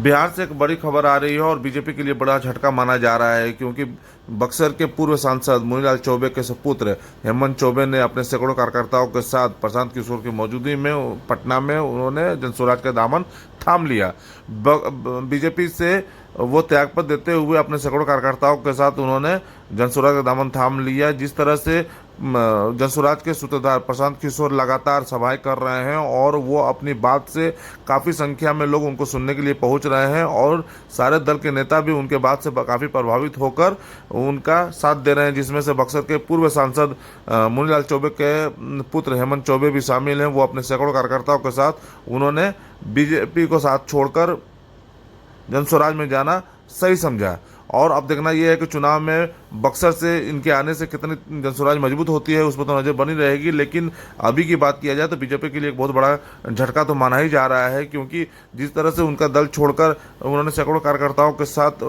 बिहार से एक बड़ी खबर आ रही है और बीजेपी के लिए बड़ा झटका माना जा रहा है, क्योंकि बक्सर के पूर्व सांसद मुनीलाल चौबे के सुपुत्र हेमंत चौबे ने अपने सैकड़ों कार्यकर्ताओं के साथ प्रशांत किशोर की मौजूदगी में पटना में उन्होंने जनसुराज का दामन थाम लिया। बीजेपी से वो त्यागपत्र देते हुए अपने सैकड़ों कार्यकर्ताओं के साथ उन्होंने जनसुराज का दामन थाम लिया। जिस तरह से जनसुराज के सूत्रधार प्रशांत किशोर लगातार सभाएं कर रहे हैं और वो अपनी बात से काफ़ी संख्या में लोग उनको सुनने के लिए पहुंच रहे हैं और सारे दल के नेता भी उनके बात से काफ़ी प्रभावित होकर उनका साथ दे रहे हैं, जिसमें से बक्सर के पूर्व सांसद मुनीलाल चौबे के पुत्र हेमंत चौबे भी शामिल हैं। वो अपने सैकड़ों कार्यकर्ताओं के साथ उन्होंने बीजेपी को साथ छोड़कर जनसुराज में जाना सही समझा। और अब देखना यह है कि चुनाव में बक्सर से इनके आने से कितनी जनसुराज मजबूत होती है, उस पर तो नजर बनी रहेगी। लेकिन अभी की बात किया जाए तो बीजेपी के लिए एक बहुत बड़ा झटका तो माना ही जा रहा है, क्योंकि जिस तरह से उनका दल छोड़कर उन्होंने सैकड़ों कार्यकर्ताओं के साथ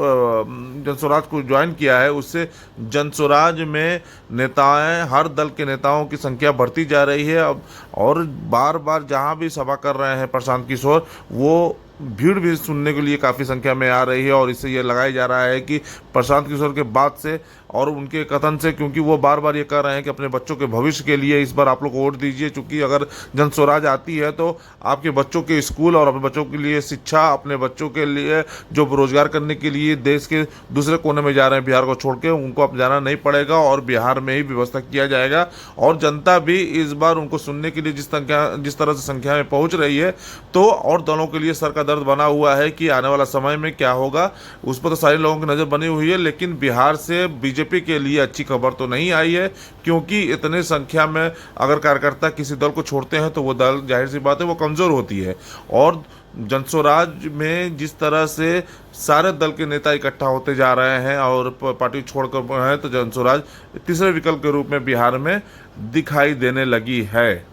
जनसुराज को ज्वाइन किया है, उससे जनसुराज में नेताएं, हर दल के नेताओं की संख्या बढ़ती जा रही है। अब और बार बार जहां भी सभा कर रहे हैं प्रशांत किशोर, वो भीड़ भी सुनने के लिए काफ़ी संख्या में आ रही है। और इससे ये लगाया जा रहा है कि प्रशांत किशोर के बात से और उनके कथन से, क्योंकि वो बार बार ये कह रहे हैं कि अपने बच्चों के भविष्य के लिए इस बार आप लोग वोट दीजिए, क्योंकि अगर जनसुराज आती है तो आपके बच्चों के स्कूल और अपने बच्चों के लिए शिक्षा, अपने बच्चों के लिए जो रोजगार करने के लिए देश के दूसरे कोने में जा रहे हैं बिहार को छोड़ के, उनको अब जाना नहीं पड़ेगा और बिहार में ही व्यवस्था किया जाएगा। और जनता भी इस बार उनको सुनने के लिए जिस तरह से संख्या में पहुंच रही है, तो और दलों के लिए सर का दर्द बना हुआ है कि आने वाला समय में क्या होगा। उस पर तो सारे लोगों की नज़र बनी हुई है, लेकिन बिहार से बीजेपी के लिए अच्छी खबर तो नहीं आई है, क्योंकि इतने संख्या में अगर कार्यकर्ता किसी दल को छोड़ते हैं तो वो दल, जाहिर सी बात है, वो कमज़ोर होती है। और जनसुराज में जिस तरह से सारे दल के नेता इकट्ठा होते जा रहे हैं और पार्टी छोड़कर हैं, तो जनसुराज तीसरे विकल्प के रूप में बिहार में दिखाई देने लगी है।